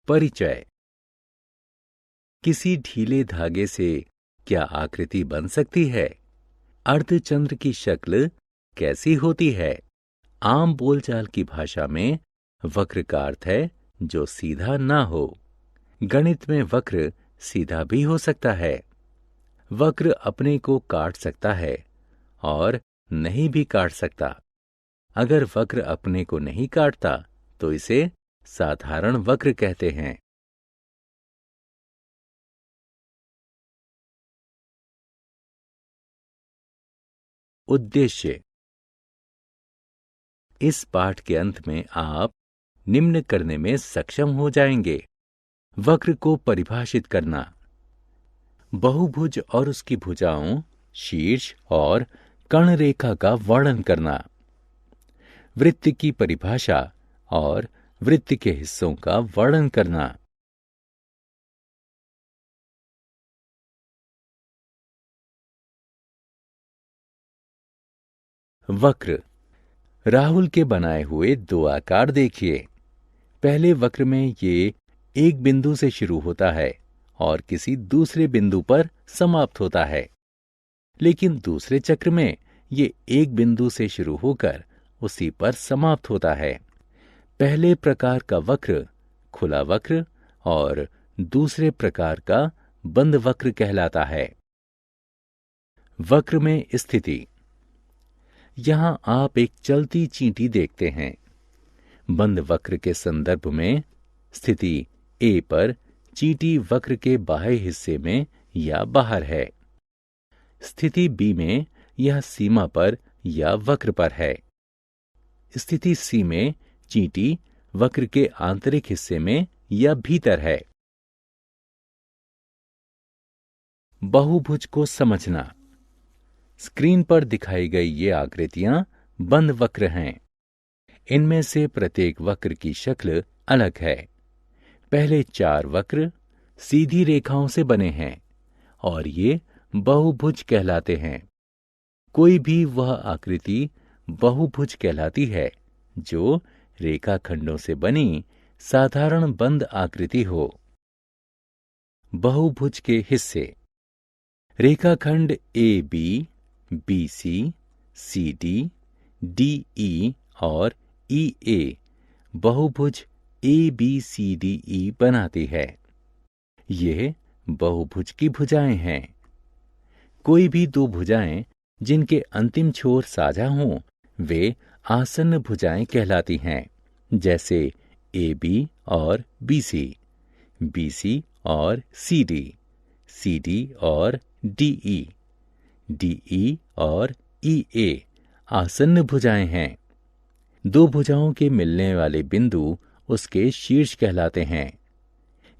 परिचय। किसी ढीले धागे से क्या आकृति बन सकती है? अर्धचंद्र की शक्ल कैसी होती है? आम बोलचाल की भाषा में वक्र का अर्थ है जो सीधा ना हो। गणित में वक्र सीधा भी हो सकता है। वक्र अपने को काट सकता है और नहीं भी काट सकता। अगर वक्र अपने को नहीं काटता तो इसे साधारण वक्र कहते हैं। उद्देश्य। इस पाठ के अंत में आप निम्न करने में सक्षम हो जाएंगे। वक्र को परिभाषित करना, बहुभुज और उसकी भुजाओं, शीर्ष और कर्ण रेखा का वर्णन करना, वृत्त की परिभाषा और वृत्त के हिस्सों का वर्णन करना। वक्र। राहुल के बनाए हुए दो आकार देखिए। पहले वक्र में ये एक बिंदु से शुरू होता है और किसी दूसरे बिंदु पर समाप्त होता है, लेकिन दूसरे चक्र में ये एक बिंदु से शुरू होकर उसी पर समाप्त होता है। पहले प्रकार का वक्र खुला वक्र और दूसरे प्रकार का बंद वक्र कहलाता है। वक्र में स्थिति। यहां आप एक चलती चींटी देखते हैं। बंद वक्र के संदर्भ में स्थिति ए पर चींटी वक्र के बाह्य हिस्से में या बाहर है। स्थिति बी में यह सीमा पर या वक्र पर है। स्थिति सी में चींटी वक्र के आंतरिक हिस्से में या भीतर है। बहुभुज को समझना। स्क्रीन पर दिखाई गई ये आकृतियां बंद वक्र हैं। इनमें से प्रत्येक वक्र की शक्ल अलग है। पहले 4 वक्र सीधी रेखाओं से बने हैं और ये बहुभुज कहलाते हैं। कोई भी वह आकृति बहुभुज कहलाती है जो रेखाखंडों से बनी साधारण बंद आकृति हो। बहुभुज के हिस्से। रेखाखंड A B, B C, C D, D E और ई ए बहुभुज A B C D E बनाती है। ये बहुभुज की भुजाएं हैं। कोई भी दो भुजाएं जिनके अंतिम छोर साझा हों वे आसन्न भुजाएं कहलाती हैं, जैसे ए बी और बी सी और सी डी और डी ई और ई ए आसन्न भुजाएं हैं। दो भुजाओं के मिलने वाले बिंदु उसके शीर्ष कहलाते हैं।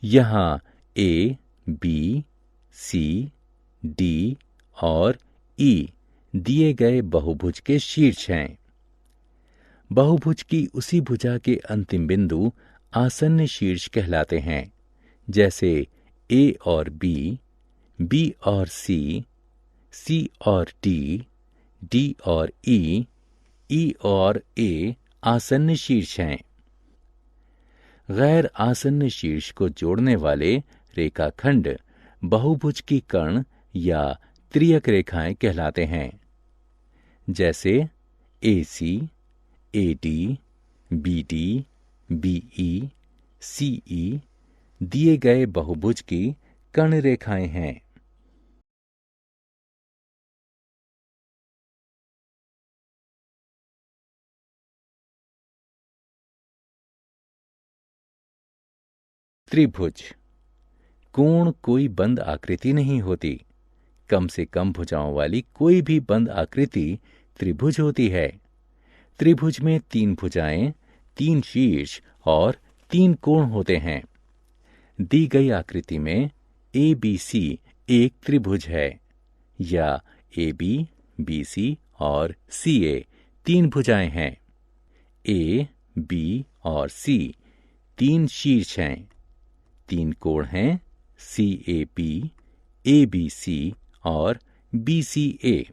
यहां ए, बी, सी, डी और ई दिए गए बहुभुज के शीर्ष हैं। बहुभुज की उसी भुजा के अंतिम बिंदु आसन्न शीर्ष कहलाते हैं, जैसे ए और बी और सी और डी और ई और ए आसन्न शीर्ष हैं। गैर आसन्न शीर्ष को जोड़ने वाले रेखाखंड बहुभुज की कर्ण या त्रियक रेखाएं कहलाते हैं, जैसे ए सी, ए डी, बी ई, सी ई दिए गए बहुभुज की कर्ण रेखाएं हैं। त्रिभुज। कोण कोई बंद आकृति नहीं होती। कम से कम भुजाओं वाली कोई भी बंद आकृति त्रिभुज होती है। त्रिभुज में 3 भुजाएं, 3 शीर्ष और 3 कोण होते हैं। दी गई आकृति में ए बी सी एक त्रिभुज है, या ए बी सी और सी ए 3 भुजाएं हैं। ए, बी और सी 3 शीर्ष हैं। 3 कोण हैं, सी ए बी सी और बी सी ए।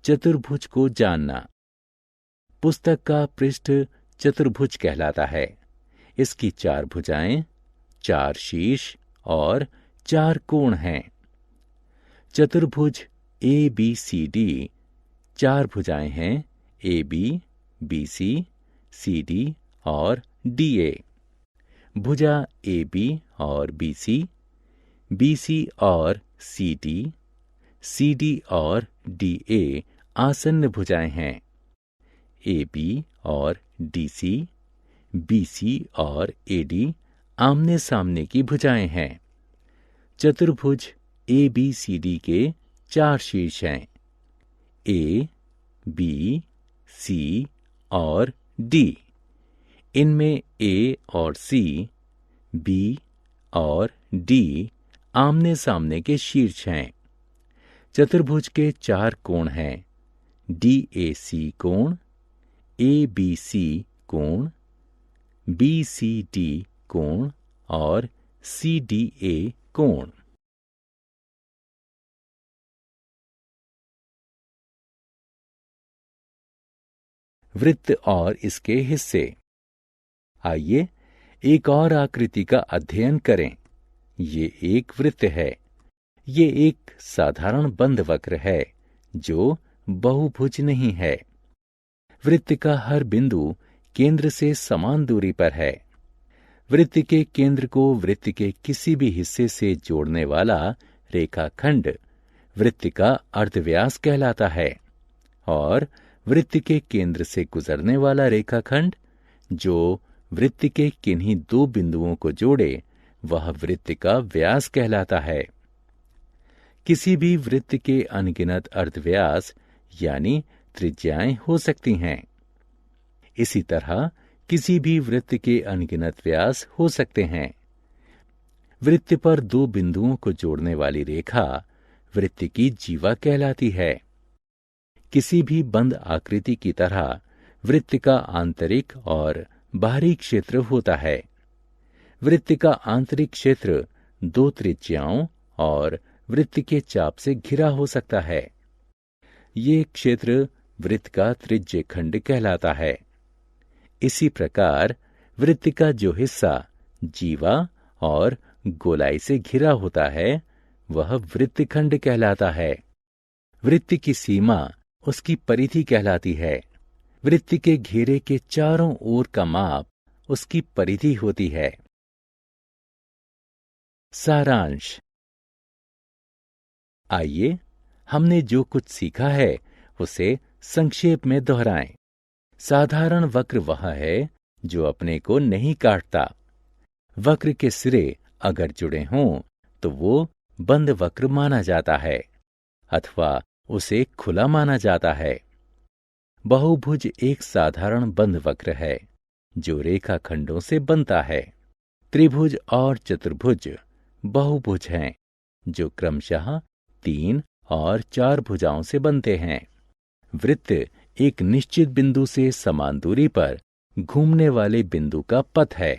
चतुर्भुज को जानना। पुस्तक का पृष्ठ चतुर्भुज कहलाता है। इसकी 4 भुजाएं, 4 शीर्ष और 4 कोण हैं। चतुर्भुज ABCD 4 भुजाएं हैं, AB, BC, CD और DA। भुजा AB और BC, BC और CD, CD और DA आसन्न भुजाएं हैं। AB और DC, BC और AD आमने सामने की भुजाएं हैं। चतुर्भुज ABCD के 4 शीर्ष हैं, A, B, C और D। इनमें A और C, B और D आमने सामने के शीर्ष हैं। चतुर्भुज के 4 कोण हैं, DAC कोण, ABC कोण, BCD कोण और CDA कोण। वृत्त और इसके हिस्से। आइए एक और आकृति का अध्ययन करें। ये एक वृत्त है। ये एक साधारण बंद वक्र है जो बहुभुज नहीं है। वृत्त का हर बिंदु केंद्र से समान दूरी पर है। वृत्त के केंद्र को वृत्त के किसी भी हिस्से से जोड़ने वाला रेखाखंड वृत्त का अर्धव्यास कहलाता है और वृत्त के केंद्र से गुजरने वाला रेखाखंड जो वृत्त के किन्हीं 2 बिंदुओं को जोड़े वह वृत्त का व्यास कहलाता है। किसी भी वृत्त के अनगिनत अर्धव्यास यानी त्रिज्याएं हो सकती हैं। इसी तरह किसी भी वृत्त के अनगिनत व्यास हो सकते हैं। वृत्त पर 2 बिंदुओं को जोड़ने वाली रेखा वृत्त की जीवा कहलाती है। किसी भी बंद आकृति की तरह वृत्त का आंतरिक और बाहरी क्षेत्र होता है। वृत्त का आंतरिक क्षेत्र 2 त्रिज्याओं और वृत्त के चाप से घिरा हो सकता है। ये क्षेत्र वृत्त का त्रिज्य खंड कहलाता है। इसी प्रकार वृत्त का जो हिस्सा जीवा और गोलाई से घिरा होता है वह वृत्तखंड कहलाता है। वृत्त की सीमा उसकी परिधि कहलाती है। वृत्त के घेरे के चारों ओर का माप उसकी परिधि होती है। सारांश। आइए हमने जो कुछ सीखा है उसे संक्षेप में दोहराएं। साधारण वक्र वह है जो अपने को नहीं काटता। वक्र के सिरे अगर जुड़े हों तो वो बंद वक्र माना जाता है अथवा उसे खुला माना जाता है। बहुभुज एक साधारण बंद वक्र है जो रेखाखंडों से बनता है। त्रिभुज और चतुर्भुज बहुभुज हैं जो क्रमशः 3 और 4 भुजाओं से बनते हैं। वृत्त एक निश्चित बिंदु से समान दूरी पर घूमने वाले बिंदु का पथ है।